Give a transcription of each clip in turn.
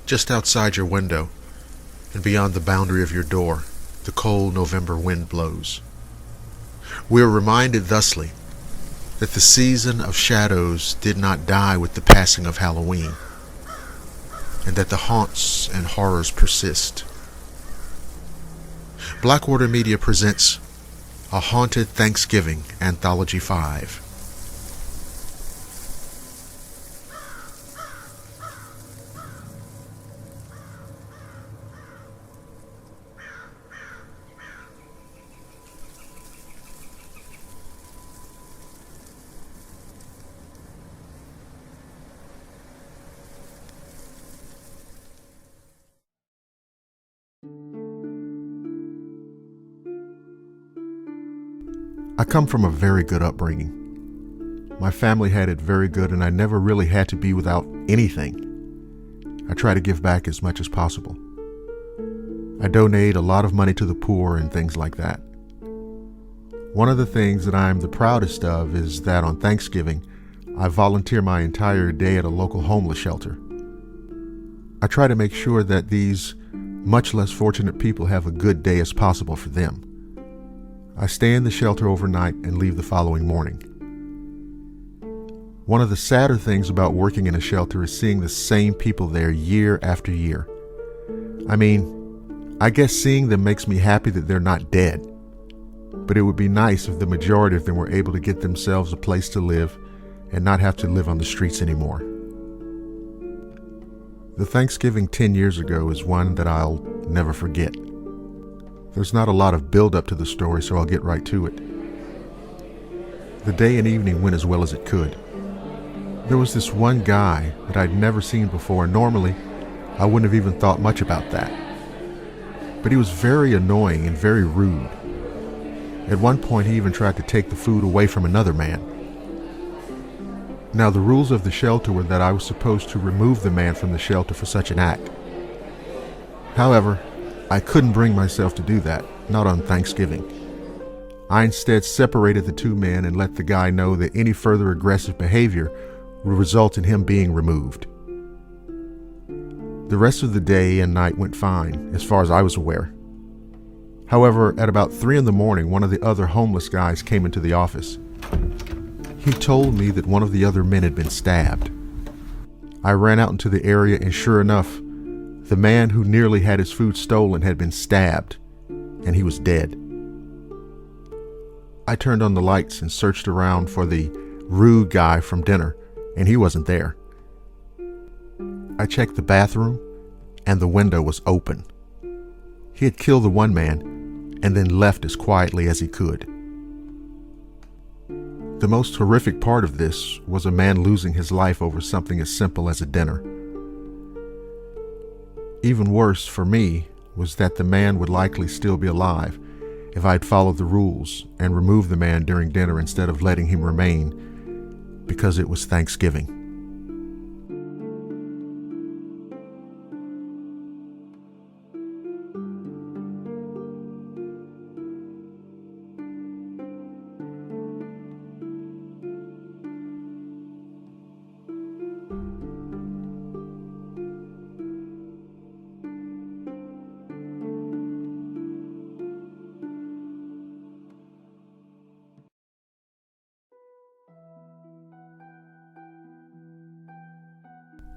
Just outside your window, and beyond the boundary of your door, the cold November wind blows. We are reminded thusly that the season of shadows did not die with the passing of Halloween, and that the haunts and horrors persist. Blackwater Media presents A Haunted Thanksgiving, Anthology 5. I come from a very good upbringing. My family had it very good, and I never really had to be without anything. I try to give back as much as possible. I donate a lot of money to the poor and things like that. One of the things that I'm the proudest of is that on Thanksgiving, I volunteer my entire day at a local homeless shelter. I try to make sure that these much less fortunate people have a good day as possible for them. I stay in the shelter overnight and leave the following morning. One of the sadder things about working in a shelter is seeing the same people there year after year. I guess seeing them makes me happy that they're not dead, but it would be nice if the majority of them were able to get themselves a place to live and not have to live on the streets anymore. The Thanksgiving 10 years ago is one that I'll never forget. There's not a lot of build-up to the story, so I'll get right to it. The day and evening went as well as it could. There was this one guy that I'd never seen before, and normally I wouldn't have even thought much about that. But he was very annoying and very rude. At one point, he even tried to take the food away from another man. Now, the rules of the shelter were that I was supposed to remove the man from the shelter for such an act. However, I couldn't bring myself to do that, not on Thanksgiving. I instead separated the two men and let the guy know that any further aggressive behavior would result in him being removed. The rest of the day and night went fine, as far as I was aware. However, at about 3 a.m, one of the other homeless guys came into the office. He told me that one of the other men had been stabbed. I ran out into the area, and sure enough, the man who nearly had his food stolen had been stabbed, and he was dead. I turned on the lights and searched around for the rude guy from dinner, and he wasn't there. I checked the bathroom, and the window was open. He had killed the one man and then left as quietly as he could. The most horrific part of this was a man losing his life over something as simple as a dinner. Even worse for me was that the man would likely still be alive if I'd followed the rules and removed the man during dinner instead of letting him remain because it was Thanksgiving.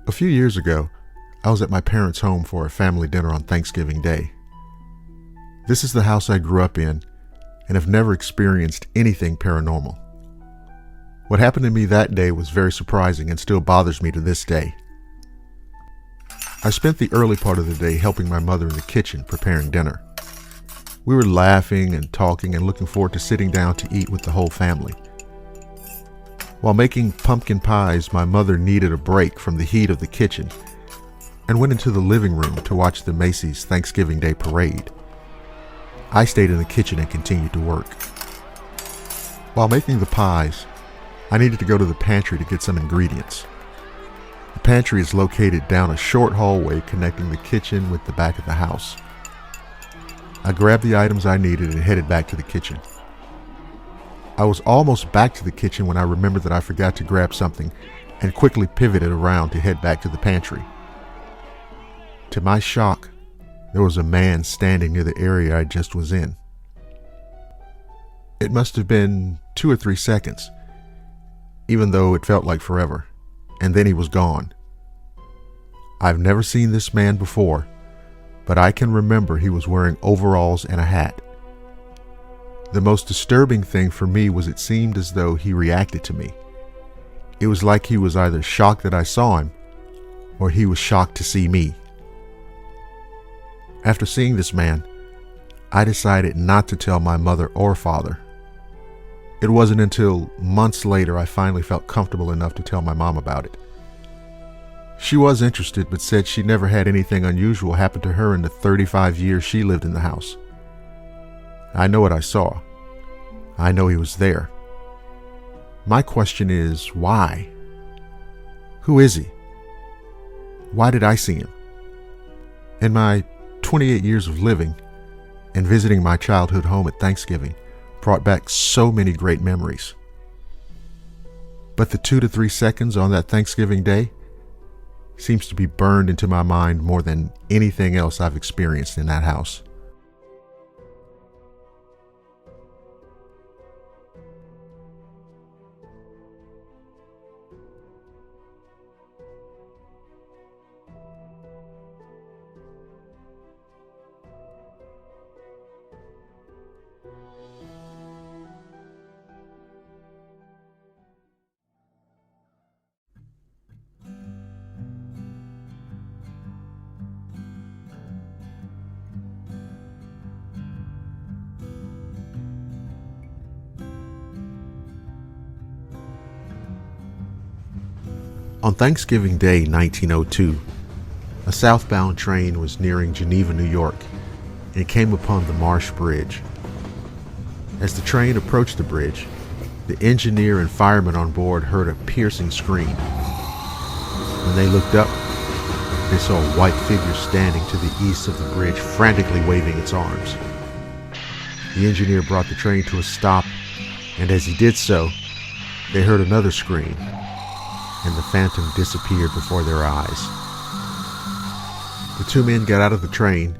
A few years ago, I was at my parents' home for a family dinner on Thanksgiving Day. This is the house I grew up in and have never experienced anything paranormal. What happened to me that day was very surprising and still bothers me to this day. I spent the early part of the day helping my mother in the kitchen preparing dinner. We were laughing and talking and looking forward to sitting down to eat with the whole family. While making pumpkin pies, my mother needed a break from the heat of the kitchen and went into the living room to watch the Macy's Thanksgiving Day parade. I stayed in the kitchen and continued to work. While making the pies, I needed to go to the pantry to get some ingredients. The pantry is located down a short hallway connecting the kitchen with the back of the house. I grabbed the items I needed and headed back to the kitchen. I was almost back to the kitchen when I remembered that I forgot to grab something and quickly pivoted around to head back to the pantry. To my shock, there was a man standing near the area I just was in. It must have been 2 or 3 seconds, even though it felt like forever, and then he was gone. I've never seen this man before, but I can remember he was wearing overalls and a hat. The most disturbing thing for me was it seemed as though he reacted to me. It was like he was either shocked that I saw him, or he was shocked to see me. After seeing this man, I decided not to tell my mother or father. It wasn't until months later I finally felt comfortable enough to tell my mom about it. She was interested, but said she never had anything unusual happen to her in the 35 years she lived in the house. I know what I saw. I know he was there. My question is, why? Who is he? Why did I see him? In my 28 years of living and visiting my childhood home at Thanksgiving brought back so many great memories. But the 2 to 3 seconds on that Thanksgiving day seems to be burned into my mind more than anything else I've experienced in that house. On Thanksgiving Day 1902, a southbound train was nearing Geneva, New York, and came upon the Marsh Bridge. As the train approached the bridge, the engineer and fireman on board heard a piercing scream. When they looked up, they saw a white figure standing to the east of the bridge, frantically waving its arms. The engineer brought the train to a stop, and as he did so, they heard another scream, and the phantom disappeared before their eyes. The two men got out of the train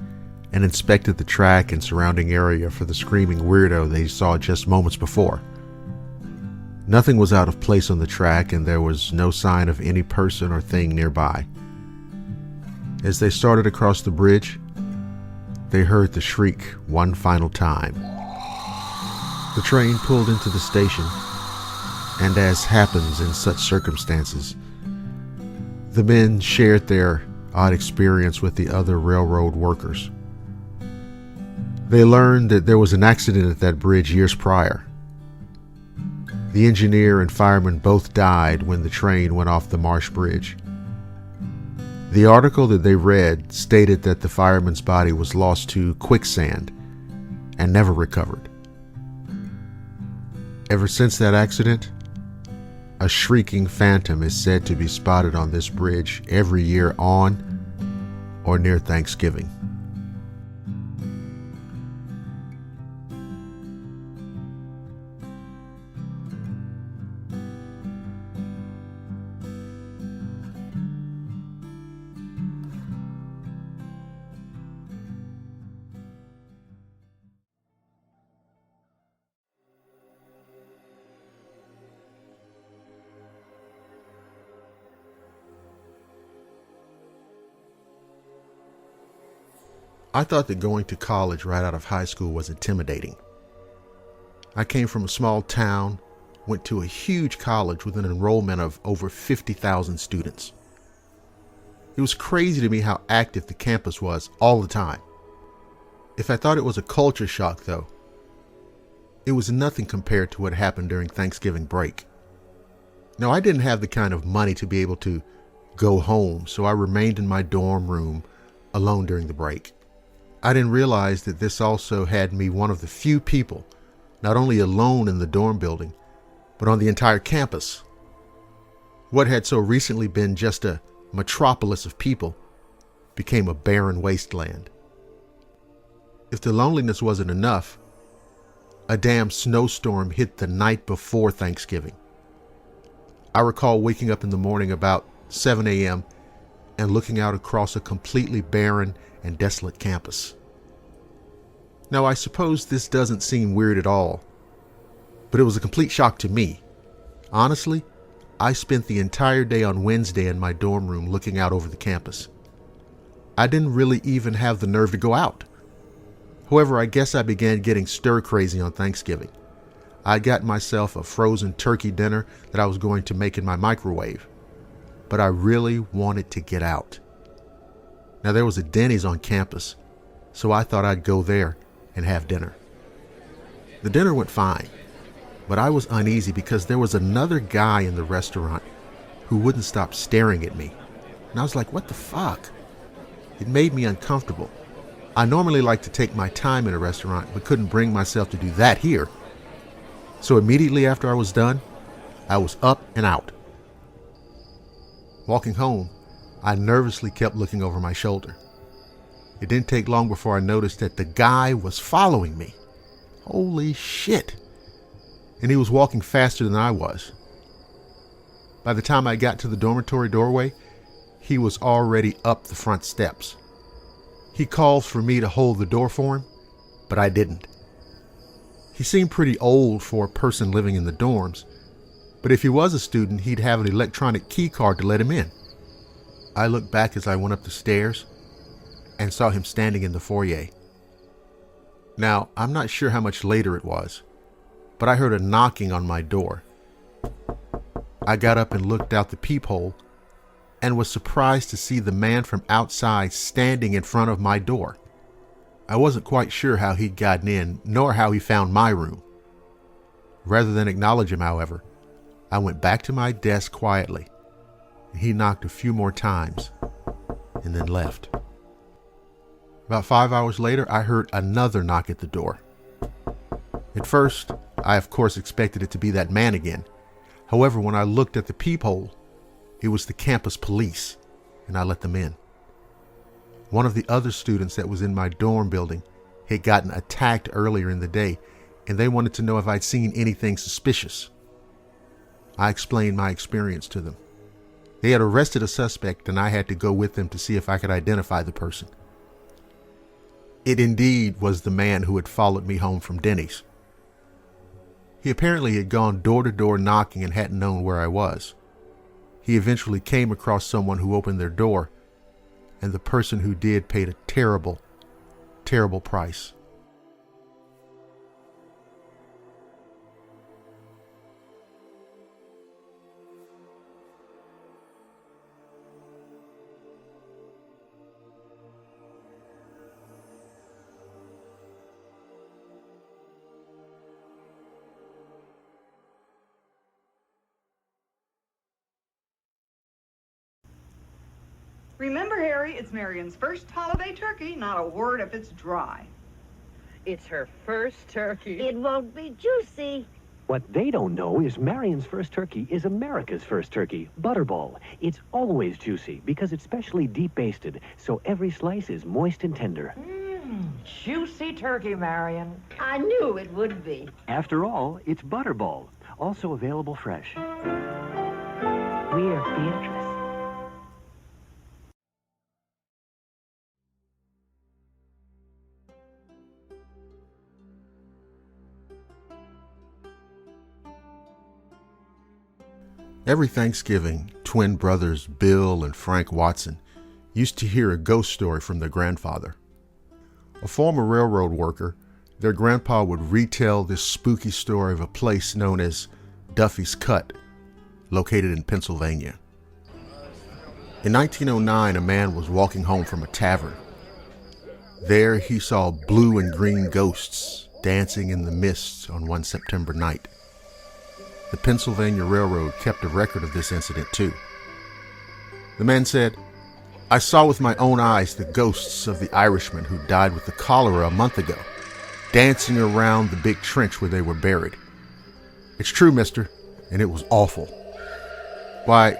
and inspected the track and surrounding area for the screaming weirdo they saw just moments before. Nothing was out of place on the track, and there was no sign of any person or thing nearby. As they started across the bridge, they heard the shriek one final time. The train pulled into the station, and as happens in such circumstances, the men shared their odd experience with the other railroad workers. They learned that there was an accident at that bridge years prior. The engineer and fireman both died when the train went off the Marsh Bridge. The article that they read stated that the fireman's body was lost to quicksand and never recovered. Ever since that accident, a shrieking phantom is said to be spotted on this bridge every year on or near Thanksgiving. I thought that going to college right out of high school was intimidating. I came from a small town, went to a huge college with an enrollment of over 50,000 students. It was crazy to me how active the campus was all the time. If I thought it was a culture shock, though, it was nothing compared to what happened during Thanksgiving break. Now, I didn't have the kind of money to be able to go home, so I remained in my dorm room alone during the break. I didn't realize that this also had me one of the few people, not only alone in the dorm building, but on the entire campus. What had so recently been just a metropolis of people became a barren wasteland. If the loneliness wasn't enough, a damn snowstorm hit the night before Thanksgiving. I recall waking up in the morning about 7 a.m. and looking out across a completely barren and desolate campus. Now, I suppose this doesn't seem weird at all, but it was a complete shock to me. Honestly, I spent the entire day on Wednesday in my dorm room looking out over the campus. I didn't really even have the nerve to go out. However, I guess I began getting stir crazy on Thanksgiving. I got myself a frozen turkey dinner that I was going to make in my microwave, but I really wanted to get out. Now, there was a Denny's on campus, so I thought I'd go there and have dinner. The dinner went fine, but I was uneasy because there was another guy in the restaurant who wouldn't stop staring at me. And I was like, what the fuck? It made me uncomfortable. I normally like to take my time in a restaurant, but couldn't bring myself to do that here. So immediately after I was done, I was up and out. Walking home, I nervously kept looking over my shoulder. It didn't take long before I noticed that the guy was following me. Holy shit. And he was walking faster than I was. By the time I got to the dormitory doorway, he was already up the front steps. He called for me to hold the door for him, but I didn't. He seemed pretty old for a person living in the dorms, but if he was a student, he'd have an electronic key card to let him in. I looked back as I went up the stairs and saw him standing in the foyer. Now, I'm not sure how much later it was, but I heard a knocking on my door. I got up and looked out the peephole and was surprised to see the man from outside standing in front of my door. I wasn't quite sure how he'd gotten in, nor how he found my room. Rather than acknowledge him, however, I went back to my desk quietly. He knocked a few more times and then left. About 5 hours later, I heard another knock at the door. At first, I of course expected it to be that man again. However, when I looked at the peephole, it was the campus police, and I let them in. One of the other students that was in my dorm building had gotten attacked earlier in the day, and they wanted to know if I'd seen anything suspicious. I explained my experience to them. They had arrested a suspect, and I had to go with them to see if I could identify the person. It indeed was the man who had followed me home from Denny's. He apparently had gone door to door knocking and hadn't known where I was. He eventually came across someone who opened their door, and the person who did paid a terrible, terrible price. Remember, Harry, it's Marion's first holiday turkey, not a word if it's dry. It's her first turkey. It won't be juicy. What they don't know is Marion's first turkey is America's first turkey, Butterball. It's always juicy because it's specially deep basted, so every slice is moist and tender. Juicy turkey, Marion. I knew it would be. After all, it's Butterball, also available fresh. We're Beatrice. Every Thanksgiving, twin brothers Bill and Frank Watson used to hear a ghost story from their grandfather. A former railroad worker, their grandpa would retell this spooky story of a place known as Duffy's Cut, located in Pennsylvania. In 1909, a man was walking home from a tavern. There he saw blue and green ghosts dancing in the mist on one September night. The Pennsylvania Railroad kept a record of this incident too. The man said, "I saw with my own eyes the ghosts of the Irishmen who died with the cholera a month ago, dancing around the big trench where they were buried. It's true, mister, and it was awful. Why,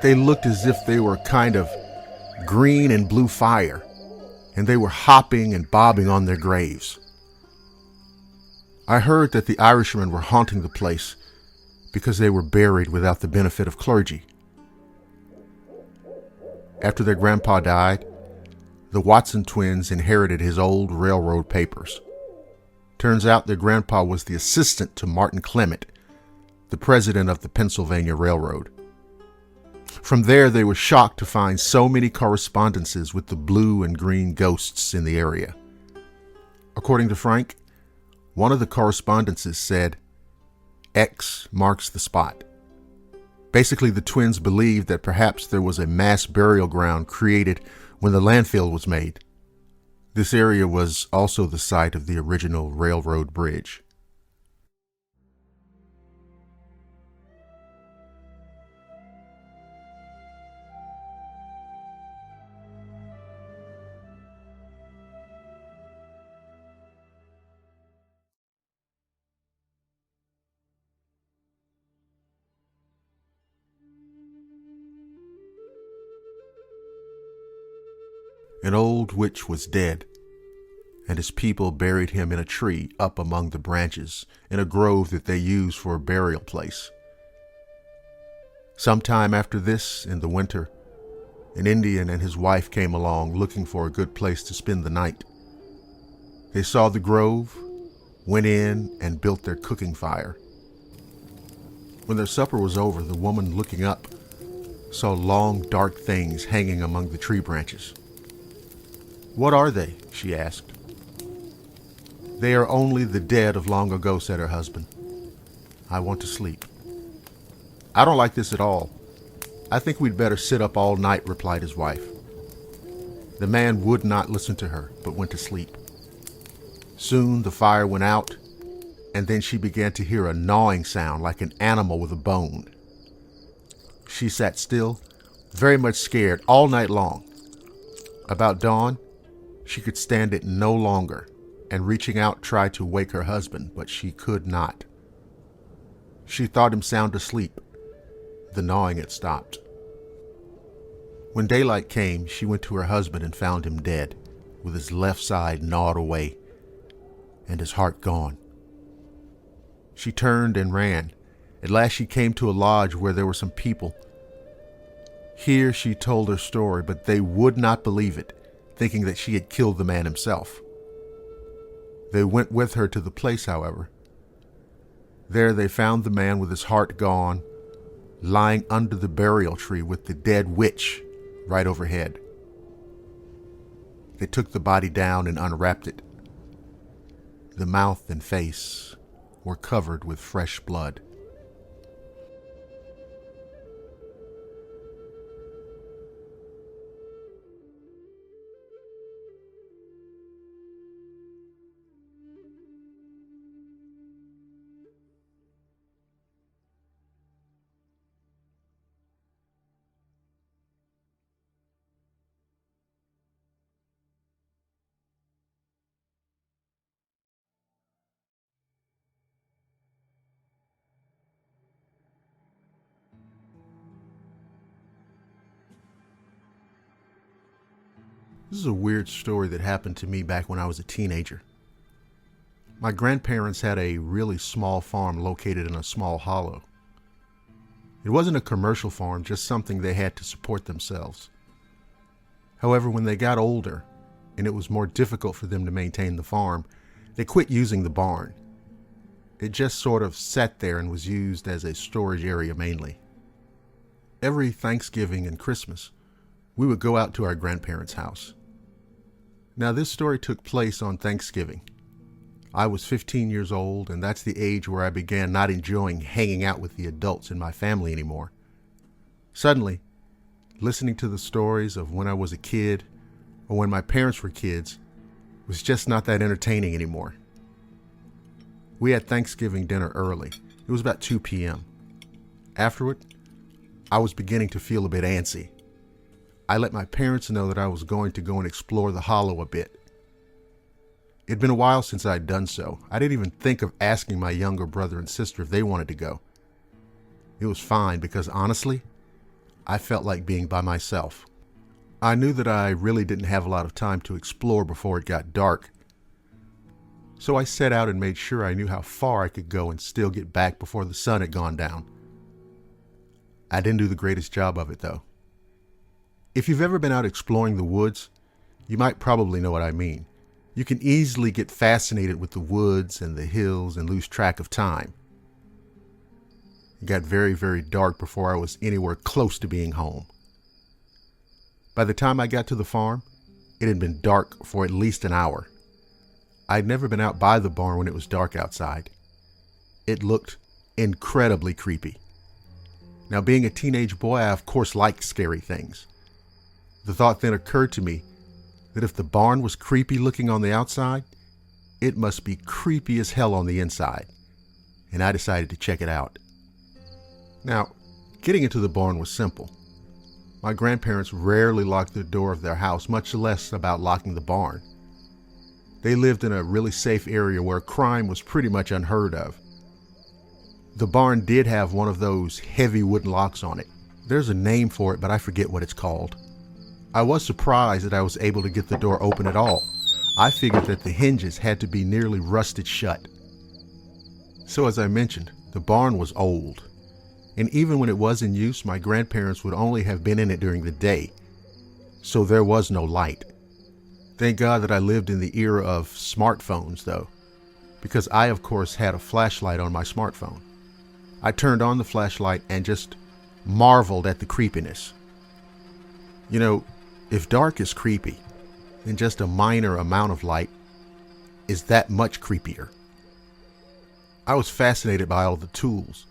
they looked as if they were kind of green and blue fire, and they were hopping and bobbing on their graves. I heard that the Irishmen were haunting the place because they were buried without the benefit of clergy. After their grandpa died, the Watson twins inherited his old railroad papers. Turns out their grandpa was the assistant to Martin Clement, the president of the Pennsylvania Railroad. From there, they were shocked to find so many correspondences with the blue and green ghosts in the area. According to Frank, one of the correspondences said, X marks the spot. Basically, the twins believed that perhaps there was a mass burial ground created when the landfill was made. This area was also the site of the original railroad bridge. An old witch was dead, and his people buried him in a tree up among the branches in a grove that they used for a burial place. Sometime after this, in the winter, an Indian and his wife came along looking for a good place to spend the night. They saw the grove, went in, and built their cooking fire. When their supper was over, the woman, looking up, saw long, dark things hanging among the tree branches. "What are they?" she asked. "They are only the dead of long ago," said her husband. "I want to sleep." "I don't like this at all. I think we'd better sit up all night," replied his wife. The man would not listen to her, but went to sleep. Soon the fire went out, and then she began to hear a gnawing sound like an animal with a bone. She sat still, very much scared, all night long. About dawn, she could stand it no longer, and reaching out tried to wake her husband, but she could not. She thought him sound asleep. The gnawing had stopped. When daylight came, she went to her husband and found him dead, with his left side gnawed away, and his heart gone. She turned and ran. At last she came to a lodge where there were some people. Here she told her story, but they would not believe it, thinking that she had killed the man himself. They went with her to the place, however. There they found the man with his heart gone, lying under the burial tree with the dead witch right overhead. They took the body down and unwrapped it. The mouth and face were covered with fresh blood. This is a weird story that happened to me back when I was a teenager. My grandparents had a really small farm located in a small hollow. It wasn't a commercial farm, just something they had to support themselves. However, when they got older and it was more difficult for them to maintain the farm, they quit using the barn. It just sort of sat there and was used as a storage area mainly. Every Thanksgiving and Christmas, we would go out to our grandparents' house. Now, this story took place on Thanksgiving. I was 15 years old, and that's the age where I began not enjoying hanging out with the adults in my family anymore. Suddenly, listening to the stories of when I was a kid or when my parents were kids was just not that entertaining anymore. We had Thanksgiving dinner early. It was about 2 p.m. Afterward, I was beginning to feel a bit antsy. I let my parents know that I was going to go and explore the hollow a bit. It'd been a while since I'd done so. I didn't even think of asking my younger brother and sister if they wanted to go. It was fine because honestly, I felt like being by myself. I knew that I really didn't have a lot of time to explore before it got dark. So I set out and made sure I knew how far I could go and still get back before the sun had gone down. I didn't do the greatest job of it though. If you've ever been out exploring the woods, you might probably know what I mean. You can easily get fascinated with the woods and the hills and lose track of time. It got very, very dark before I was anywhere close to being home. By the time I got to the farm, it had been dark for at least an hour. I'd never been out by the barn when it was dark outside. It looked incredibly creepy. Now, being a teenage boy, I of course liked scary things. The thought then occurred to me that if the barn was creepy looking on the outside, it must be creepy as hell on the inside, and I decided to check it out. Now, getting into the barn was simple. My grandparents rarely locked the door of their house, much less about locking the barn. They lived in a really safe area where crime was pretty much unheard of. The barn did have one of those heavy wooden locks on it. There's a name for it, but I forget what it's called. I was surprised that I was able to get the door open at all. I figured that the hinges had to be nearly rusted shut. So as I mentioned, the barn was old. And even when it was in use, my grandparents would only have been in it during the day. So there was no light. Thank God that I lived in the era of smartphones, though, because I, of course, had a flashlight on my smartphone. I turned on the flashlight and just marveled at the creepiness. You know, if dark is creepy, then just a minor amount of light is that much creepier. I was fascinated by all the tools.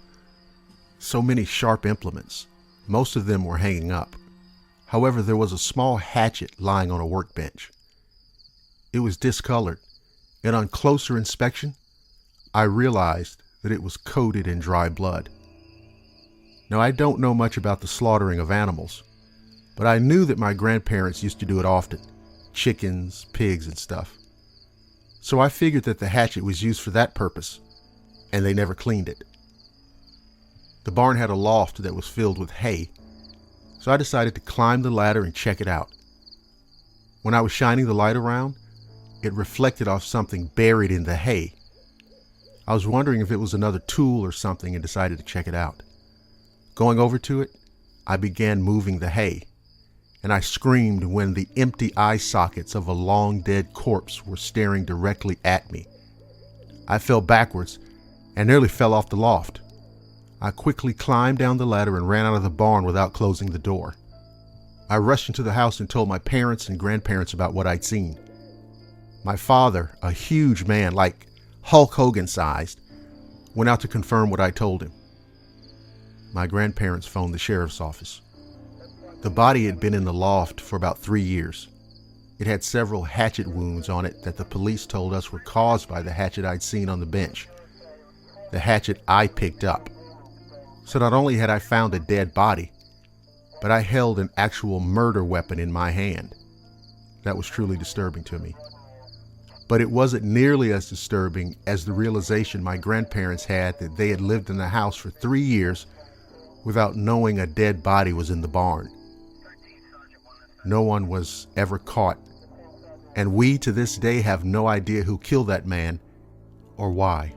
So many sharp implements. Most of them were hanging up. However, there was a small hatchet lying on a workbench. It was discolored, and on closer inspection, I realized that it was coated in dry blood. Now, I don't know much about the slaughtering of animals, but I knew that my grandparents used to do it often. Chickens, pigs, and stuff. So I figured that the hatchet was used for that purpose, and they never cleaned it. The barn had a loft that was filled with hay, so I decided to climb the ladder and check it out. When I was shining the light around, it reflected off something buried in the hay. I was wondering if it was another tool or something and decided to check it out. Going over to it, I began moving the hay, and I screamed when the empty eye sockets of a long dead corpse were staring directly at me. I fell backwards and nearly fell off the loft. I quickly climbed down the ladder and ran out of the barn without closing the door. I rushed into the house and told my parents and grandparents about what I'd seen. My father, a huge man, like Hulk Hogan sized, went out to confirm what I told him. My grandparents phoned the sheriff's office. The body had been in the loft for about 3 years. It had several hatchet wounds on it that the police told us were caused by the hatchet I'd seen on the bench. The hatchet I picked up. So not only had I found a dead body, but I held an actual murder weapon in my hand. That was truly disturbing to me. But it wasn't nearly as disturbing as the realization my grandparents had that they had lived in the house for 3 years without knowing a dead body was in the barn. No one was ever caught, and we to this day have no idea who killed that man or why.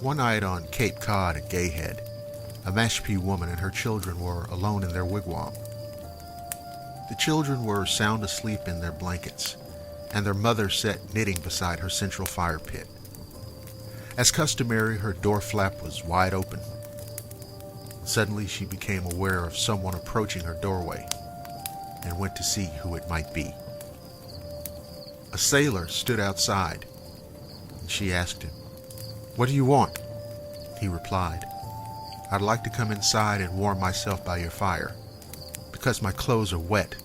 One night on Cape Cod at Gay Head, a Mashpee woman and her children were alone in their wigwam. The children were sound asleep in their blankets, and their mother sat knitting beside her central fire pit. As customary, her door flap was wide open. Suddenly, she became aware of someone approaching her doorway and went to see who it might be. A sailor stood outside, and she asked him, "What do you want?" He replied, "I'd like to come inside and warm myself by your fire, because my clothes are wet,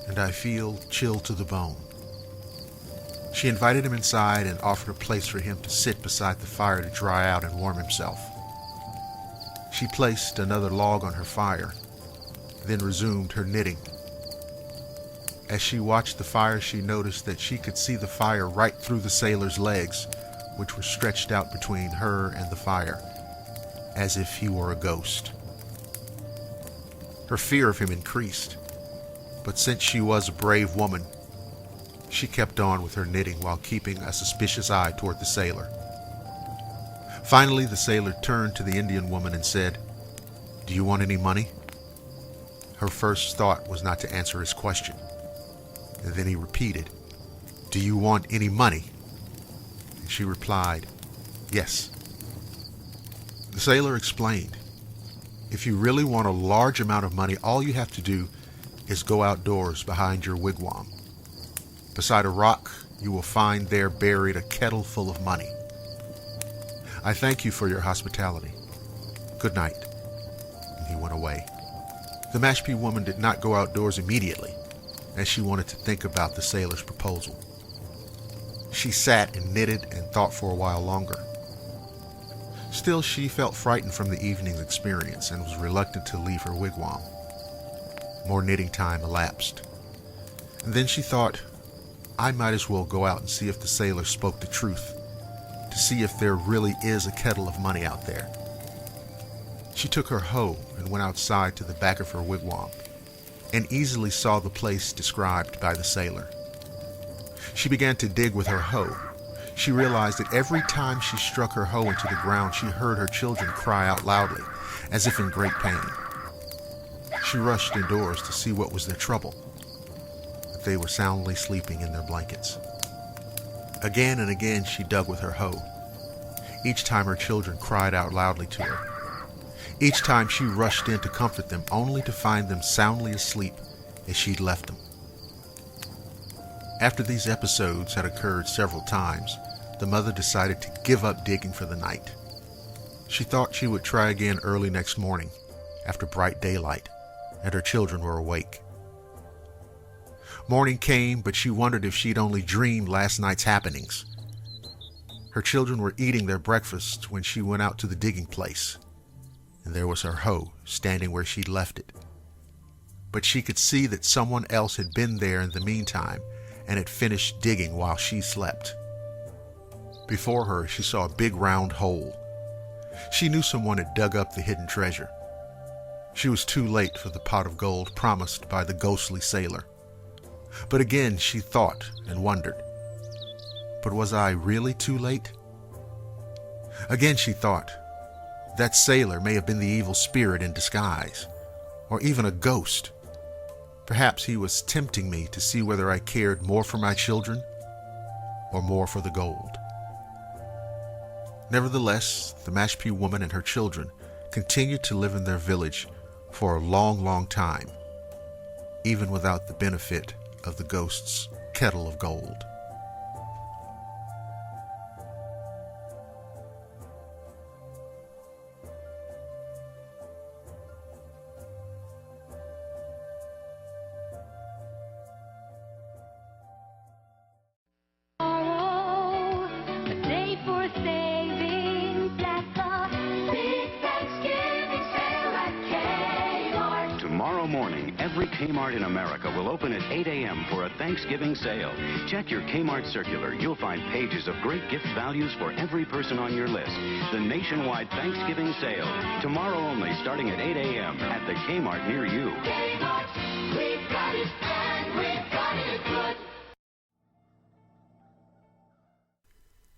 and I feel chilled to the bone." She invited him inside and offered a place for him to sit beside the fire to dry out and warm himself. She placed another log on her fire, then resumed her knitting. As she watched the fire, she noticed that she could see the fire right through the sailor's legs, which were stretched out between her and the fire, as if he were a ghost. Her fear of him increased, but since she was a brave woman, she kept on with her knitting while keeping a suspicious eye toward the sailor. Finally, the sailor turned to the Indian woman and said, "Do you want any money?" Her first thought was not to answer his question. And then he repeated, "Do you want any money?" And she replied, "Yes." The sailor explained, "If you really want a large amount of money, all you have to do is go outdoors behind your wigwam. Beside a rock, you will find there buried a kettle full of money. I thank you for your hospitality. Good night." And he went away. The Mashpee woman did not go outdoors immediately, as she wanted to think about the sailor's proposal. She sat and knitted and thought for a while longer. Still, she felt frightened from the evening's experience and was reluctant to leave her wigwam. More knitting time elapsed. And then she thought, I might as well go out and see if the sailor spoke the truth, to see if there really is a kettle of money out there. She took her hoe and went outside to the back of her wigwam, and easily saw the place described by the sailor. She began to dig with her hoe. She realized that every time she struck her hoe into the ground, she heard her children cry out loudly, as if in great pain. She rushed indoors to see what was their trouble, but they were soundly sleeping in their blankets. Again and again she dug with her hoe. Each time her children cried out loudly to her. Each time she rushed in to comfort them, only to find them soundly asleep as she'd left them. After these episodes had occurred several times, the mother decided to give up digging for the night. She thought she would try again early next morning, after bright daylight, and her children were awake. Morning came, but she wondered if she'd only dreamed last night's happenings. Her children were eating their breakfast when she went out to the digging place, and there was her hoe standing where she'd left it. But she could see that someone else had been there in the meantime and had finished digging while she slept. Before her, she saw a big round hole. She knew someone had dug up the hidden treasure. She was too late for the pot of gold promised by the ghostly sailor. But again she thought and wondered, but was I really too late? Again she thought, that sailor may have been the evil spirit in disguise, or even a ghost. Perhaps he was tempting me to see whether I cared more for my children or more for the gold. Nevertheless, the Mashpee woman and her children continued to live in their village for a long, long time, even without the benefit of the ghost's kettle of gold. Tomorrow morning, every Kmart in America will open at 8 a.m. for a Thanksgiving sale. Check your Kmart circular. You'll find pages of great gift values for every person on your list. The nationwide Thanksgiving sale. Tomorrow only, starting at 8 a.m. at the Kmart near you. Kmart, we've got it, and we've got it good.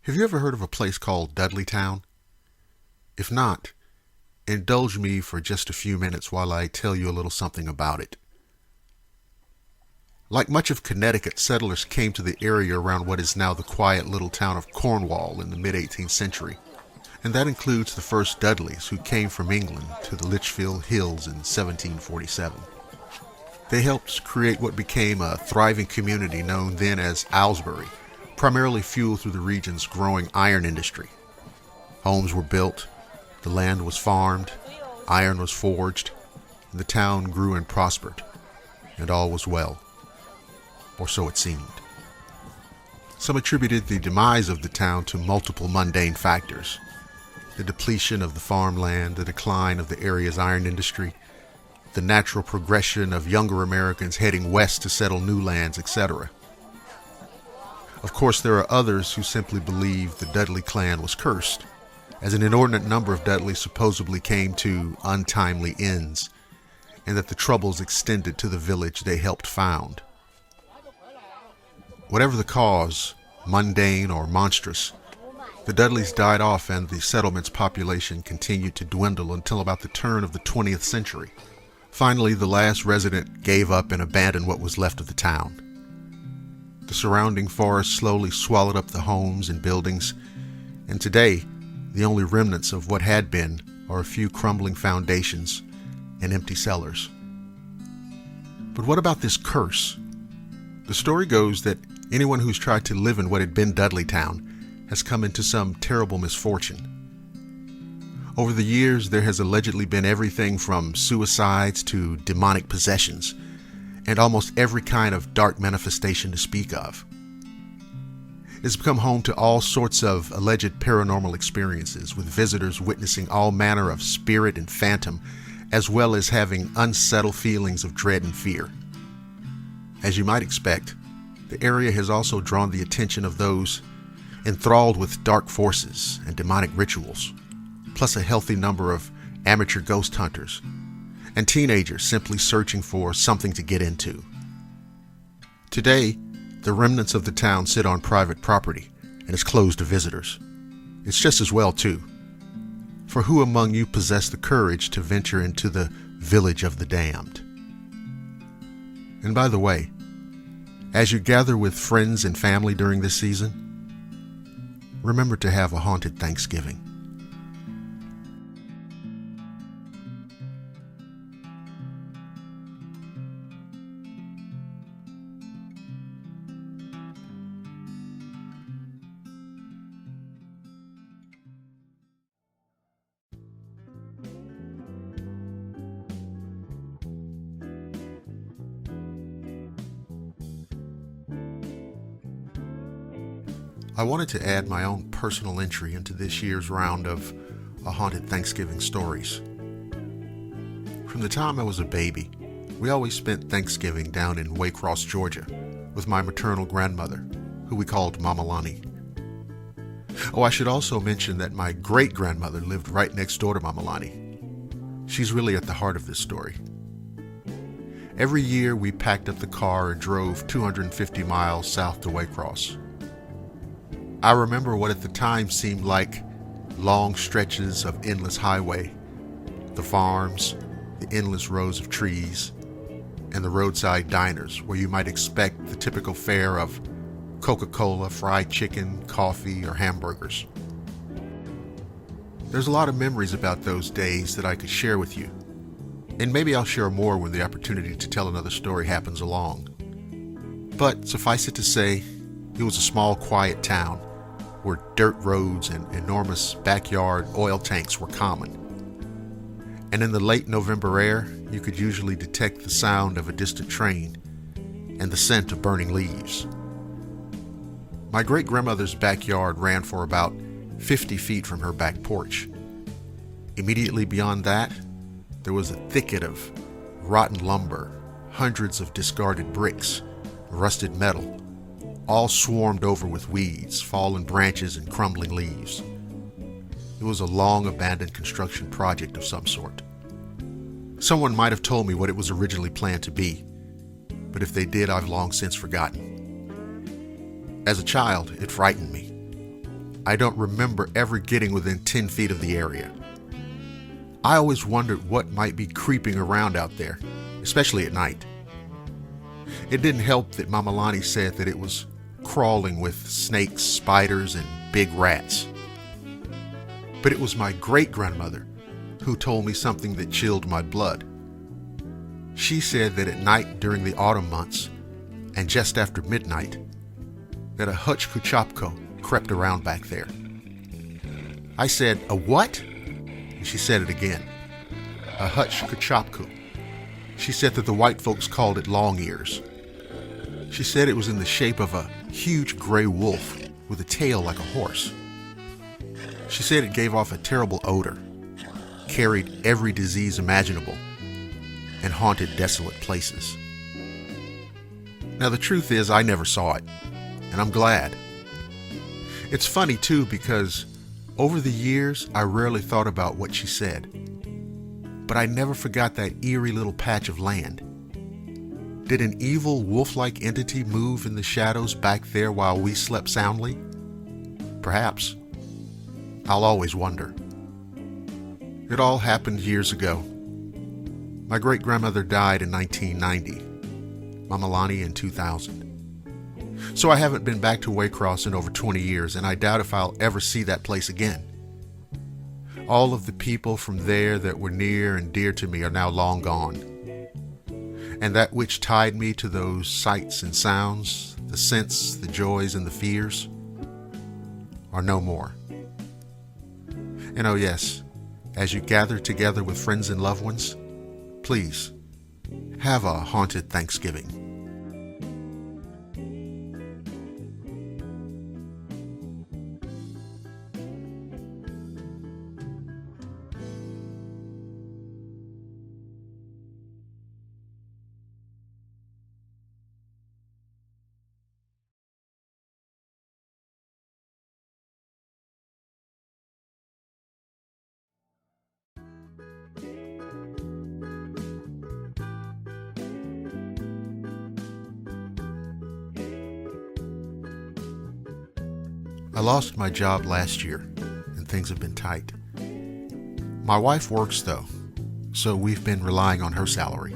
Have you ever heard of a place called Dudleytown? If not, indulge me for just a few minutes while I tell you a little something about it. Like much of Connecticut, settlers came to the area around what is now the quiet little town of Cornwall in the mid-18th century, and that includes the first Dudleys who came from England to the Litchfield Hills in 1747. They helped create what became a thriving community known then as Aylesbury, primarily fueled through the region's growing iron industry. Homes were built, the land was farmed, iron was forged, and the town grew and prospered, and all was well. Or so it seemed. Some attributed the demise of the town to multiple mundane factors: the depletion of the farmland, the decline of the area's iron industry, the natural progression of younger Americans heading west to settle new lands, etc. Of course, there are others who simply believe the Dudley clan was cursed, as an inordinate number of Dudleys supposedly came to untimely ends, and that the troubles extended to the village they helped found. Whatever the cause, mundane or monstrous, the Dudleys died off and the settlement's population continued to dwindle until about the turn of the 20th century. Finally, the last resident gave up and abandoned what was left of the town. The surrounding forest slowly swallowed up the homes and buildings, and today, the only remnants of what had been are a few crumbling foundations and empty cellars. But what about this curse? The story goes that anyone who's tried to live in what had been Dudleytown has come into some terrible misfortune. Over the years, there has allegedly been everything from suicides to demonic possessions, and almost every kind of dark manifestation to speak of. It's become home to all sorts of alleged paranormal experiences, with visitors witnessing all manner of spirit and phantom, as well as having unsettled feelings of dread and fear. As you might expect, the area has also drawn the attention of those enthralled with dark forces and demonic rituals, plus a healthy number of amateur ghost hunters and teenagers simply searching for something to get into. Today, the remnants of the town sit on private property and is closed to visitors. It's just as well, too. For who among you possess the courage to venture into the village of the damned? And by the way, as you gather with friends and family during this season, remember to have a haunted Thanksgiving. I wanted to add my own personal entry into this year's round of A Haunted Thanksgiving Stories. From the time I was a baby, we always spent Thanksgiving down in Waycross, Georgia, with my maternal grandmother, who we called Mama Lonnie. Oh, I should also mention that my great-grandmother lived right next door to Mama Lonnie. She's really at the heart of this story. Every year we packed up the car and drove 250 miles south to Waycross. I remember what at the time seemed like long stretches of endless highway, the farms, the endless rows of trees, and the roadside diners where you might expect the typical fare of Coca-Cola, fried chicken, coffee, or hamburgers. There's a lot of memories about those days that I could share with you, and maybe I'll share more when the opportunity to tell another story happens along. But suffice it to say, it was a small, quiet town where dirt roads and enormous backyard oil tanks were common. And in the late November air, you could usually detect the sound of a distant train and the scent of burning leaves. My great-grandmother's backyard ran for about 50 feet from her back porch. Immediately beyond that, there was a thicket of rotten lumber, hundreds of discarded bricks, rusted metal, all swarmed over with weeds, fallen branches, and crumbling leaves. It was a long abandoned construction project of some sort. Someone might have told me what it was originally planned to be, but if they did, I've long since forgotten. As a child, it frightened me. I don't remember ever getting within 10 feet of the area. I always wondered what might be creeping around out there, especially at night. It didn't help that Mama Lonnie said that it was crawling with snakes, spiders, and big rats. But it was my great-grandmother who told me something that chilled my blood. She said that at night during the autumn months, and just after midnight, that a hutch-kuchopko crept around back there. I said, "A what?" And she said it again. A hutch-kuchopko. She said that the white folks called it long ears. She said it was in the shape of a huge gray wolf with a tail like a horse. She said it gave off a terrible odor, carried every disease imaginable, and haunted, desolate places. Now, the truth is, I never saw it, and I'm glad. It's funny, too, because over the years, I rarely thought about what she said. But I never forgot that eerie little patch of land. Did an evil, wolf-like entity move in the shadows back there while we slept soundly? Perhaps. I'll always wonder. It all happened years ago. My great-grandmother died in 1990, Mama Lonnie in 2000. So I haven't been back to Waycross in over 20 years, and I doubt if I'll ever see that place again. All of the people from there that were near and dear to me are now long gone. And that which tied me to those sights and sounds, the scents, the joys, and the fears, are no more. And oh yes, as you gather together with friends and loved ones, please, have a haunted Thanksgiving. I lost my job last year, and things have been tight. My wife works, though, so we've been relying on her salary.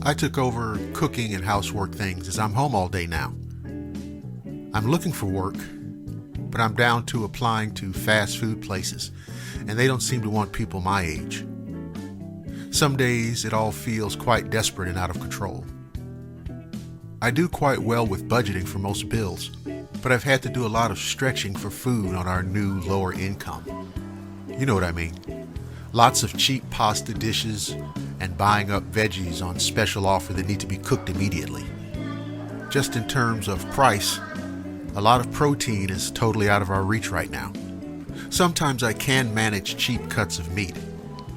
I took over cooking and housework things as I'm home all day now. I'm looking for work, but I'm down to applying to fast food places, and they don't seem to want people my age. Some days it all feels quite desperate and out of control. I do quite well with budgeting for most bills, but I've had to do a lot of stretching for food on our new lower income. You know what I mean. Lots of cheap pasta dishes and buying up veggies on special offer that need to be cooked immediately. Just in terms of price, a lot of protein is totally out of our reach right now. Sometimes I can manage cheap cuts of meat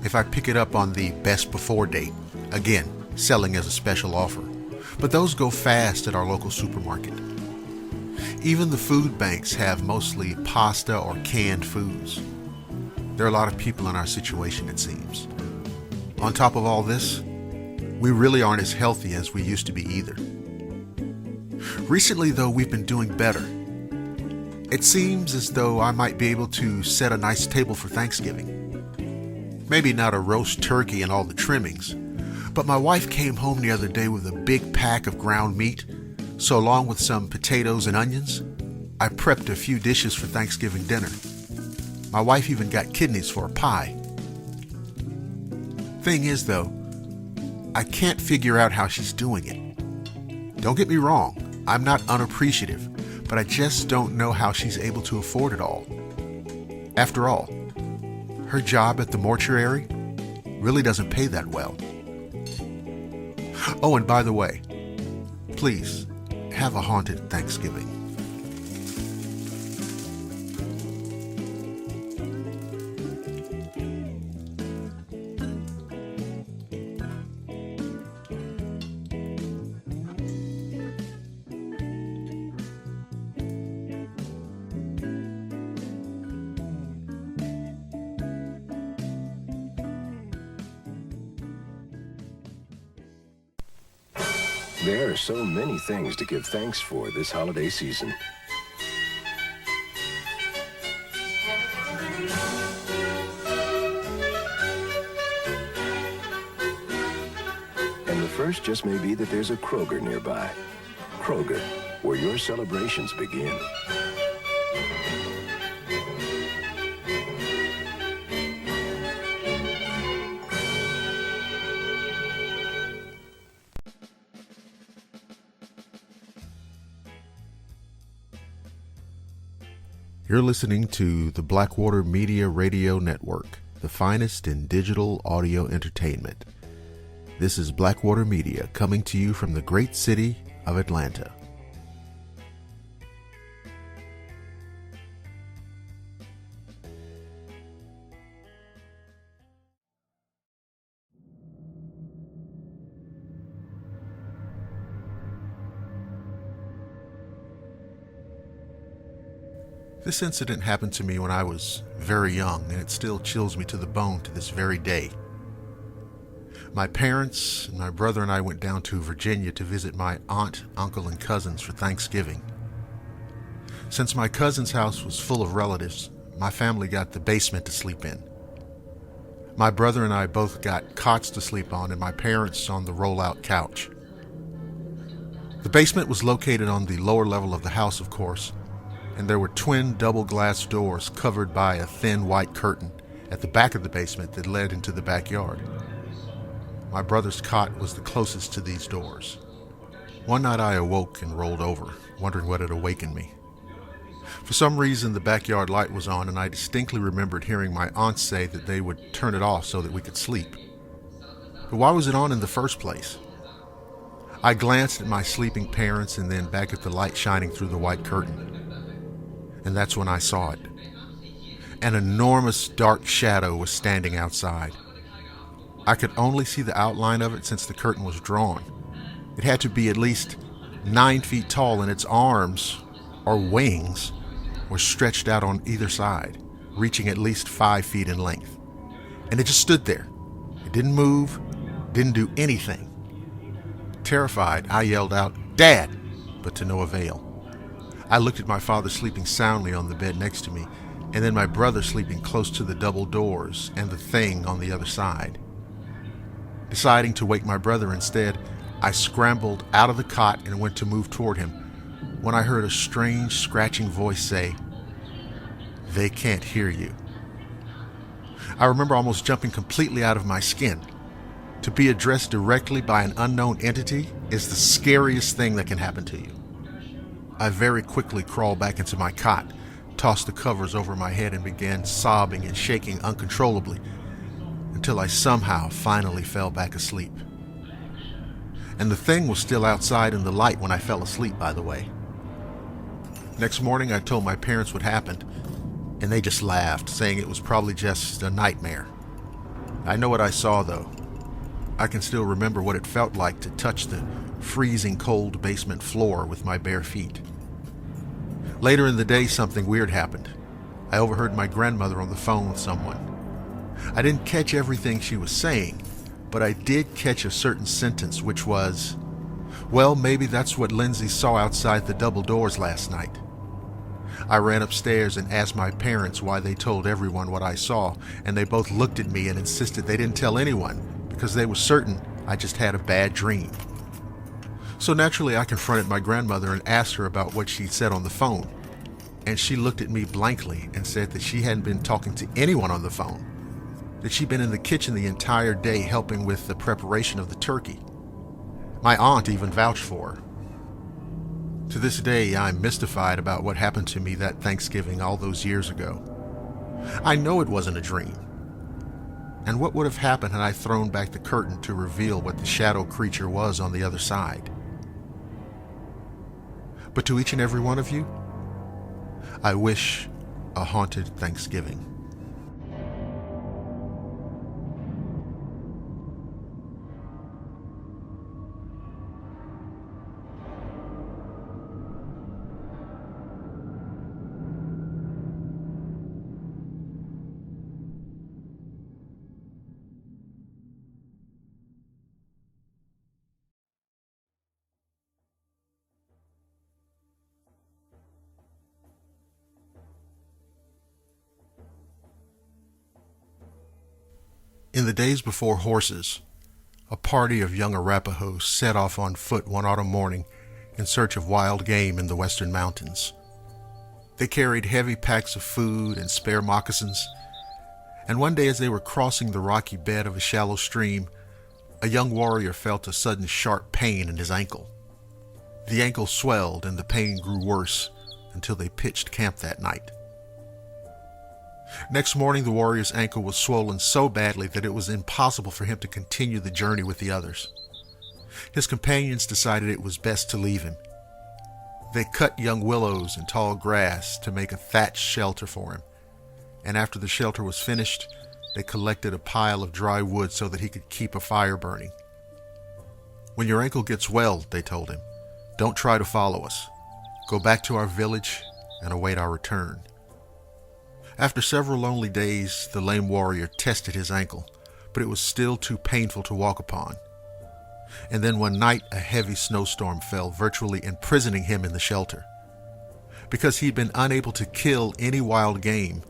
if I pick it up on the best before date, again, selling as a special offer. But those go fast at our local supermarket. Even the food banks have mostly pasta or canned foods. There are a lot of people in our situation, it seems. On top of all this, we really aren't as healthy as we used to be either. Recently, though, we've been doing better. It seems as though I might be able to set a nice table for Thanksgiving. Maybe not a roast turkey and all the trimmings, but my wife came home the other day with a big pack of ground meat, so along with some potatoes and onions, I prepped a few dishes for Thanksgiving dinner. My wife even got kidneys for a pie. Thing is, though, I can't figure out how she's doing it. Don't get me wrong, I'm not unappreciative, but I just don't know how she's able to afford it all. After all, her job at the mortuary really doesn't pay that well. Oh, and by the way, please have a haunted Thanksgiving. There are so many things to give thanks for this holiday season. And the first just may be that there's a Kroger nearby. Kroger, where your celebrations begin. You're listening to the Blackwater Media Radio Network, the finest in digital audio entertainment. This is Blackwater Media coming to you from the great city of Atlanta. This incident happened to me when I was very young, and it still chills me to the bone to this very day. My parents and my brother and I went down to Virginia to visit my aunt, uncle, and cousins for Thanksgiving. Since my cousin's house was full of relatives, my family got the basement to sleep in. My brother and I both got cots to sleep on, and my parents on the roll-out couch. The basement was located on the lower level of the house, of course, and there were twin double glass doors covered by a thin white curtain at the back of the basement that led into the backyard. My brother's cot was the closest to these doors. One night I awoke and rolled over, wondering what had awakened me. For some reason, the backyard light was on, and I distinctly remembered hearing my aunt say that they would turn it off so that we could sleep. But why was it on in the first place? I glanced at my sleeping parents and then back at the light shining through the white curtain. And that's when I saw it. An enormous dark shadow was standing outside. I could only see the outline of it since the curtain was drawn. It had to be at least 9 feet tall, and its arms, or wings, were stretched out on either side, reaching at least 5 feet in length. And it just stood there. It didn't move, didn't do anything. Terrified, I yelled out, "Dad!" but to no avail. I looked at my father sleeping soundly on the bed next to me, and then my brother sleeping close to the double doors and the thing on the other side. Deciding to wake my brother instead, I scrambled out of the cot and went to move toward him when I heard a strange scratching voice say, "They can't hear you." I remember almost jumping completely out of my skin. To be addressed directly by an unknown entity is the scariest thing that can happen to you. I very quickly crawled back into my cot, tossed the covers over my head, and began sobbing and shaking uncontrollably until I somehow finally fell back asleep. And the thing was still outside in the light when I fell asleep, by the way. Next morning, I told my parents what happened, and they just laughed, saying it was probably just a nightmare. I know what I saw, though. I can still remember what it felt like to touch the freezing cold basement floor with my bare feet. Later in the day, something weird happened. I overheard my grandmother on the phone with someone. I didn't catch everything she was saying, but I did catch a certain sentence, which was, "Well, maybe that's what Lindsay saw outside the double doors last night." I ran upstairs and asked my parents why they told everyone what I saw, and they both looked at me and insisted they didn't tell anyone because they were certain I just had a bad dream. So naturally, I confronted my grandmother and asked her about what she'd said on the phone, and she looked at me blankly and said that she hadn't been talking to anyone on the phone, that she'd been in the kitchen the entire day helping with the preparation of the turkey. My aunt even vouched for her. To this day, I'm mystified about what happened to me that Thanksgiving all those years ago. I know it wasn't a dream. And what would have happened had I thrown back the curtain to reveal what the shadow creature was on the other side? But to each and every one of you, I wish a haunted Thanksgiving. In the days before horses, a party of young Arapahoes set off on foot one autumn morning in search of wild game in the western mountains. They carried heavy packs of food and spare moccasins, and one day as they were crossing the rocky bed of a shallow stream, a young warrior felt a sudden sharp pain in his ankle. The ankle swelled and the pain grew worse until they pitched camp that night. Next morning, the warrior's ankle was swollen so badly that it was impossible for him to continue the journey with the others. His companions decided it was best to leave him. They cut young willows and tall grass to make a thatched shelter for him, and after the shelter was finished, they collected a pile of dry wood so that he could keep a fire burning. "When your ankle gets well," they told him, "don't try to follow us. Go back to our village and await our return. After several lonely days, the lame warrior tested his ankle, but it was still too painful to walk upon. And then one night, a heavy snowstorm fell, virtually imprisoning him in the shelter. Because he'd been unable to kill any wild game,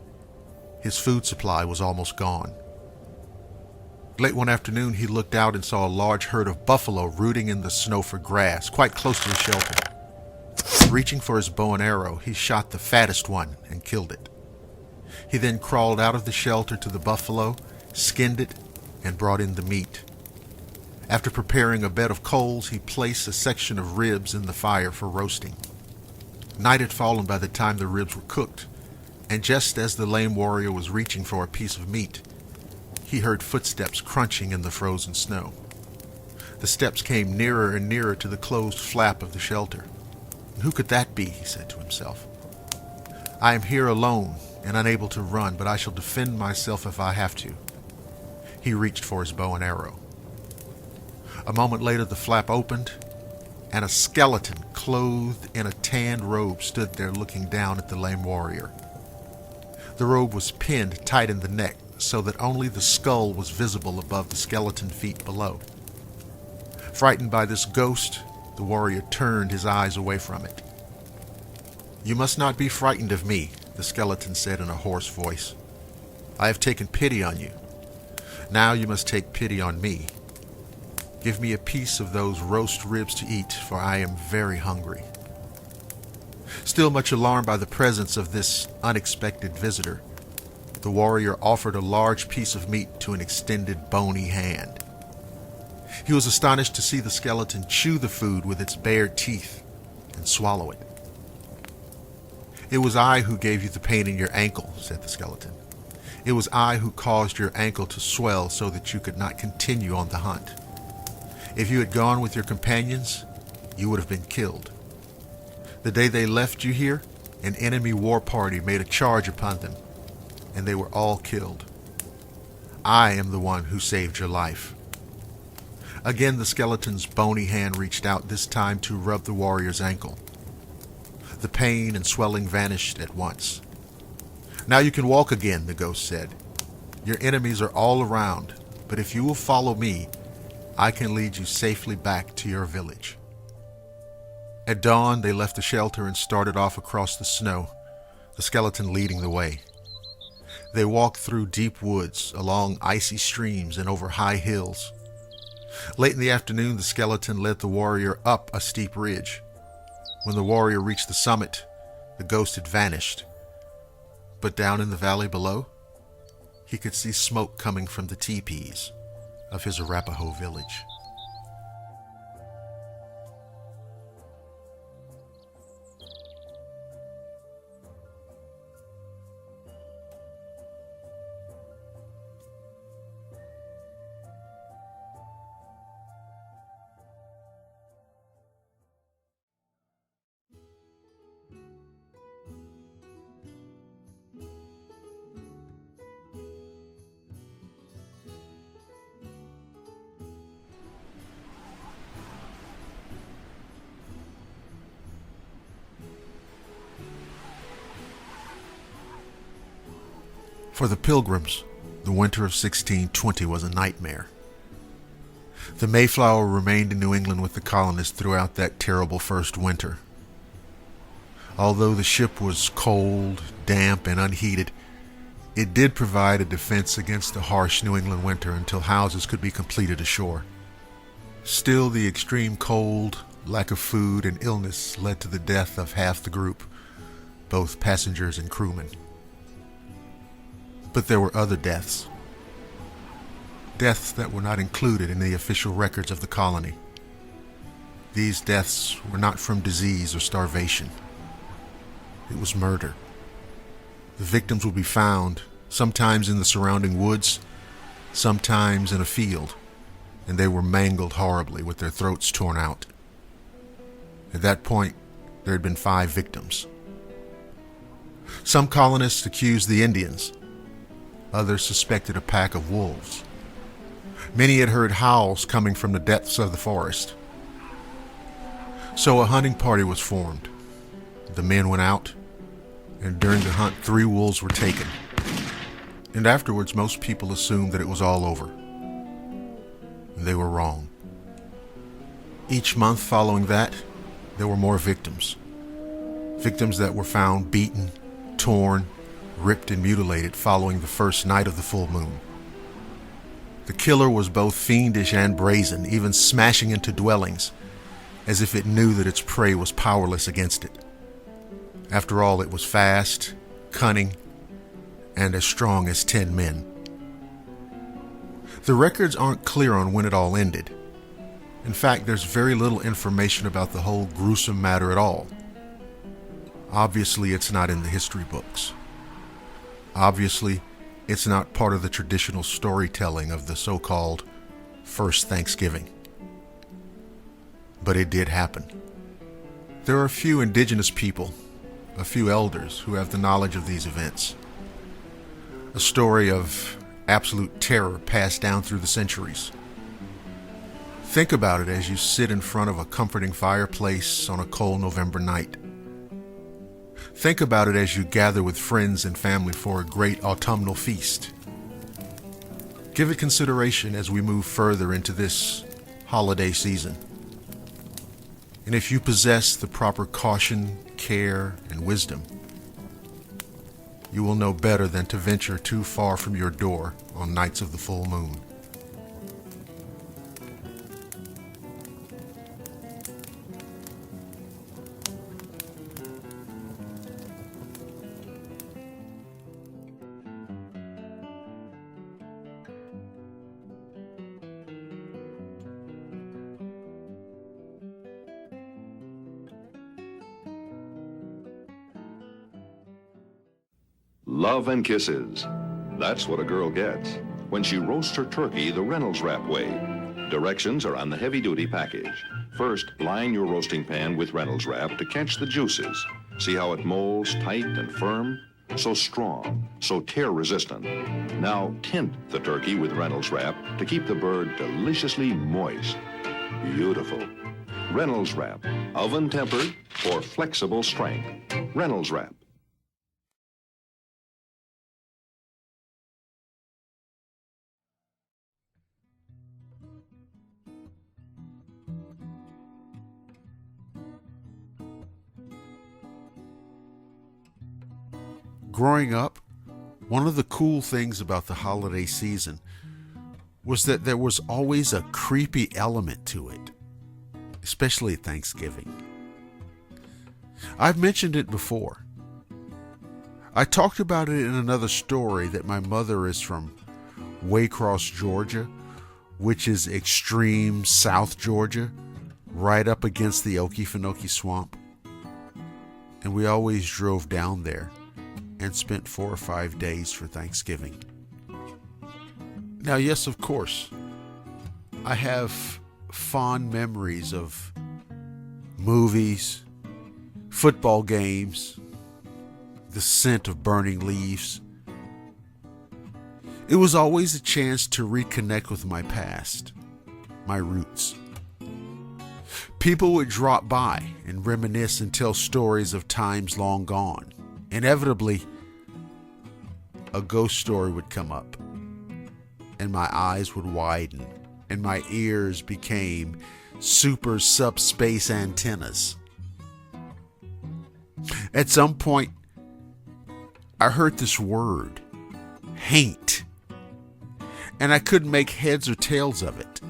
his food supply was almost gone. Late one afternoon, he looked out and saw a large herd of buffalo rooting in the snow for grass, quite close to the shelter. Reaching for his bow and arrow, he shot the fattest one and killed it. He then crawled out of the shelter to the buffalo, skinned it, and brought in the meat. After preparing a bed of coals, he placed a section of ribs in the fire for roasting. Night had fallen by the time the ribs were cooked, and just as the lame warrior was reaching for a piece of meat, he heard footsteps crunching in the frozen snow. The steps came nearer and nearer to the closed flap of the shelter. Who could that be? He said to himself. I am here alone and unable to run, but I shall defend myself if I have to. He reached for his bow and arrow. A moment later, the flap opened, and a skeleton clothed in a tanned robe stood there looking down at the lame warrior. The robe was pinned tight in the neck so that only the skull was visible above the skeleton feet below. Frightened by this ghost, the warrior turned his eyes away from it. You must not be frightened of me, the skeleton said in a hoarse voice. I have taken pity on you. Now you must take pity on me. Give me a piece of those roast ribs to eat, for I am very hungry. Still much alarmed by the presence of this unexpected visitor, the warrior offered a large piece of meat to an extended bony hand. He was astonished to see the skeleton chew the food with its bared teeth and swallow it. It was I who gave you the pain in your ankle, said the skeleton. It was I who caused your ankle to swell so that you could not continue on the hunt. If you had gone with your companions, you would have been killed. The day they left you here, an enemy war party made a charge upon them, and they were all killed. I am the one who saved your life. Again, the skeleton's bony hand reached out, this time to rub the warrior's ankle. The pain and swelling vanished at once. Now you can walk again, the ghost said. Your enemies are all around, but if you will follow me, I can lead you safely back to your village. At dawn, they left the shelter and started off across the snow, the skeleton leading the way. They walked through deep woods, along icy streams, and over high hills. Late in the afternoon, the skeleton led the warrior up a steep ridge. When the warrior reached the summit, the ghost had vanished. But down in the valley below, he could see smoke coming from the teepees of his Arapaho village. For the Pilgrims, the winter of 1620 was a nightmare. The Mayflower remained in New England with the colonists throughout that terrible first winter. Although the ship was cold, damp, and unheated, it did provide a defense against the harsh New England winter until houses could be completed ashore. Still, the extreme cold, lack of food, and illness led to the death of half the group, both passengers and crewmen. But there were other deaths. Deaths that were not included in the official records of the colony. These deaths were not from disease or starvation. It was murder. The victims would be found, sometimes in the surrounding woods, sometimes in a field, and they were mangled horribly with their throats torn out. At that point, there had been 5 victims. Some colonists accused the Indians. Others suspected a pack of wolves. Many had heard howls coming from the depths of the forest. So a hunting party was formed. The men went out, and during the hunt 3 wolves were taken. And afterwards, most people assumed that it was all over. And they were wrong. Each month following that, there were more victims. Victims that were found beaten, torn, ripped and mutilated following the first night of the full moon. The killer was both fiendish and brazen, even smashing into dwellings as if it knew that its prey was powerless against it. After all, it was fast, cunning, and as strong as 10 men. The records aren't clear on when it all ended. In fact, there's very little information about the whole gruesome matter at all. Obviously, it's not in the history books. Obviously, it's not part of the traditional storytelling of the so-called First Thanksgiving. But it did happen. There are a few indigenous people, a few elders who have the knowledge of these events. A story of absolute terror passed down through the centuries. Think about it as you sit in front of a comforting fireplace on a cold November night. Think about it as you gather with friends and family for a great autumnal feast. Give it consideration as we move further into this holiday season. And if you possess the proper caution, care, and wisdom, you will know better than to venture too far from your door on nights of the full moon. Love and kisses. That's what a girl gets when she roasts her turkey the Reynolds Wrap way. Directions are on the heavy-duty package. First, line your roasting pan with Reynolds Wrap to catch the juices. See how it molds tight and firm? So strong, so tear-resistant. Now tint the turkey with Reynolds Wrap to keep the bird deliciously moist. Beautiful. Reynolds Wrap, oven-tempered for flexible strength. Reynolds Wrap. Growing up, one of the cool things about the holiday season was that there was always a creepy element to it, especially at Thanksgiving. I've mentioned it before. I talked about it in another story that my mother is from Waycross, Georgia, which is extreme South Georgia, right up against the Okefenokee Swamp. And we always drove down there and spent 4 or 5 days for Thanksgiving. Now, yes, of course, I have fond memories of movies, football games, the scent of burning leaves. It was always a chance to reconnect with my past, my roots. People would drop by and reminisce and tell stories of times long gone. Inevitably, a ghost story would come up, and my eyes would widen, and my ears became super subspace antennas. At some point, I heard this word, haint, and I couldn't make heads or tails of it.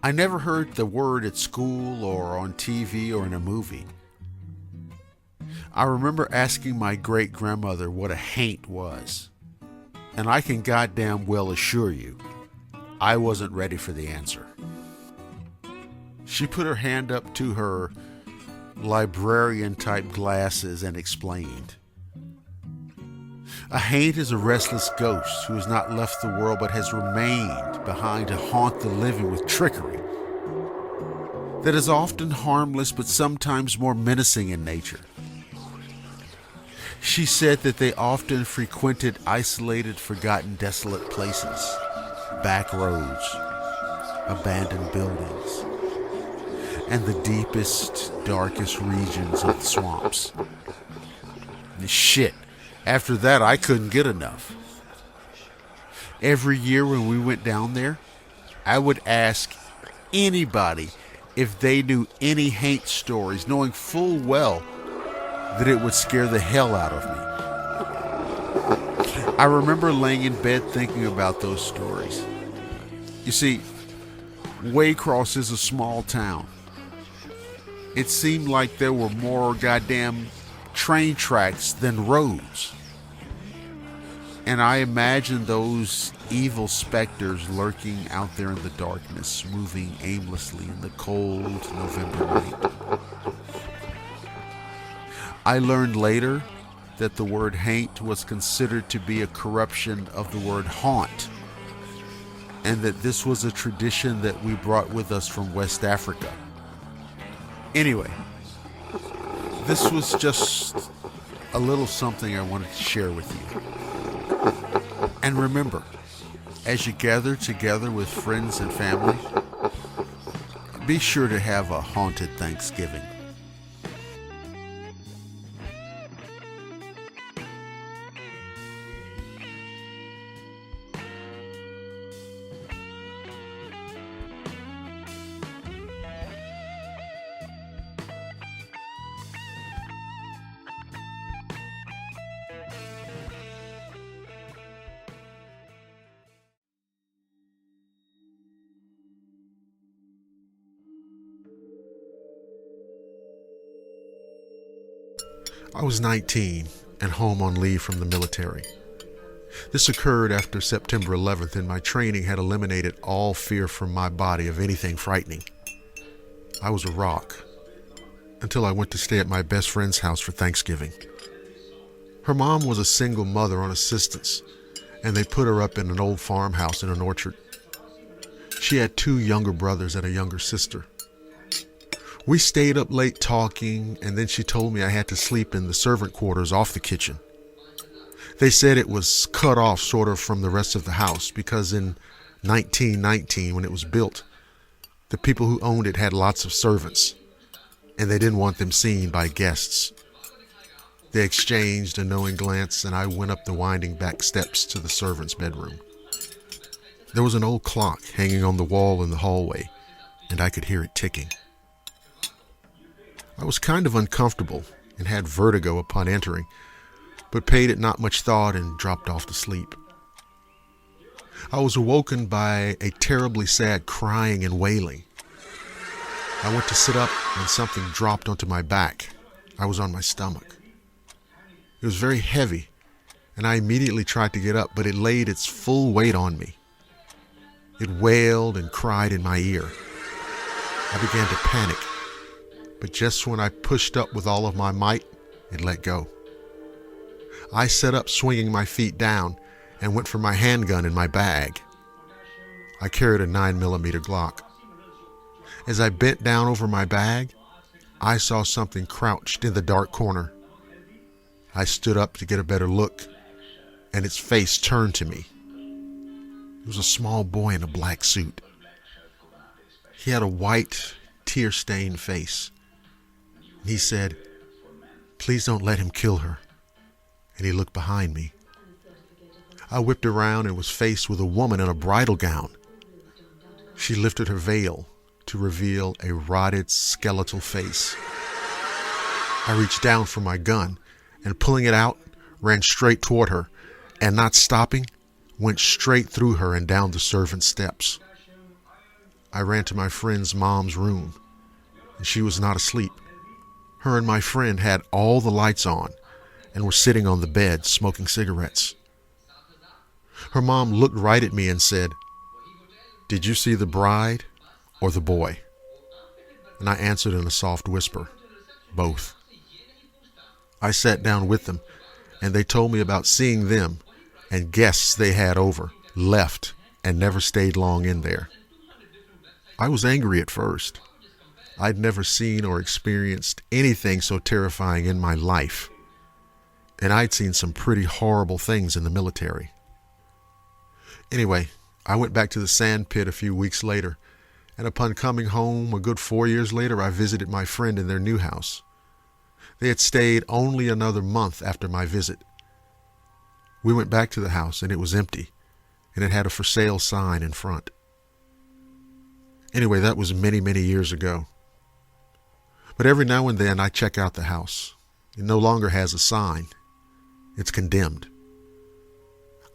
I never heard the word at school or on TV or in a movie. I remember asking my great-grandmother what a haint was, and I can goddamn well assure you, I wasn't ready for the answer. She put her hand up to her librarian-type glasses and explained. A haint is a restless ghost who has not left the world but has remained behind to haunt the living with trickery that is often harmless but sometimes more menacing in nature. She said that they often frequented isolated, forgotten, desolate places, back roads, abandoned buildings, and the deepest, darkest regions of the swamps. And shit, After that, I couldn't get enough. Every year when we went down there, I would ask anybody if they knew any haint stories, knowing full well that it would scare the hell out of me. I remember laying in bed thinking about those stories. You see, Waycross is a small town. It seemed like there were more goddamn train tracks than roads. And I imagined those evil specters lurking out there in the darkness, moving aimlessly in the cold November night. I learned later that the word haint was considered to be a corruption of the word haunt, and that this was a tradition that we brought with us from West Africa. Anyway, this was just a little something I wanted to share with you. And remember, as you gather together with friends and family, be sure to have a haunted Thanksgiving. I was 19 and home on leave from the military. This occurred after September 11th, and my training had eliminated all fear from my body of anything frightening. I was a rock until I went to stay at my best friend's house for Thanksgiving. Her mom was a single mother on assistance, and they put her up in an old farmhouse in an orchard. She had 2 younger brothers and a younger sister. We stayed up late talking, and then she told me I had to sleep in the servant quarters off the kitchen. They said it was cut off sort of from the rest of the house because in 1919, when it was built, the people who owned it had lots of servants, and they didn't want them seen by guests. They exchanged a knowing glance, and I went up the winding back steps to the servants' bedroom. There was an old clock hanging on the wall in the hallway, and I could hear it ticking. I was kind of uncomfortable and had vertigo upon entering, but paid it not much thought and dropped off to sleep. I was awoken by a terribly sad crying and wailing. I went to sit up and something dropped onto my back. I was on my stomach. It was very heavy, and I immediately tried to get up, but it laid its full weight on me. It wailed and cried in my ear. I began to panic. But just when I pushed up with all of my might, it let go. I sat up swinging my feet down and went for my handgun in my bag. I carried a 9mm Glock. As I bent down over my bag, I saw something crouched in the dark corner. I stood up to get a better look, and its face turned to me. It was a small boy in a black suit. He had a white, tear-stained face. He said, "Please don't let him kill her." And he looked behind me. I whipped around and was faced with a woman in a bridal gown. She lifted her veil to reveal a rotted skeletal face. I reached down for my gun and, pulling it out, ran straight toward her, and not stopping, went straight through her and down the servant's steps. I ran to my friend's mom's room, and she was not asleep. Her and my friend had all the lights on and were sitting on the bed smoking cigarettes. Her mom looked right at me and said, "Did you see the bride or the boy?" And I answered in a soft whisper, "Both." I sat down with them, and they told me about seeing them and guests they had over, left, and never stayed long in there. I was angry at first. I'd never seen or experienced anything so terrifying in my life, and I'd seen some pretty horrible things in the military. Anyway, I went back to the sand pit a few weeks later, and upon coming home a good 4 years later, I visited my friend in their new house. They had stayed only another month after my visit, We went back to the house and it was empty, and it had a for sale sign in front. Anyway, that was many, many years ago. But every now and then I check out the house. It no longer has a sign. It's condemned.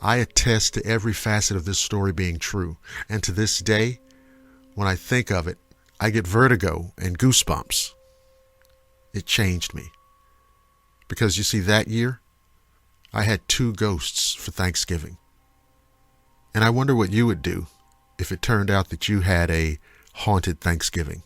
I attest to every facet of this story being true, and to this day, when I think of it, I get vertigo and goosebumps. It changed me. Because you see, that year, I had 2 ghosts for Thanksgiving. And I wonder what you would do if it turned out that you had a haunted Thanksgiving.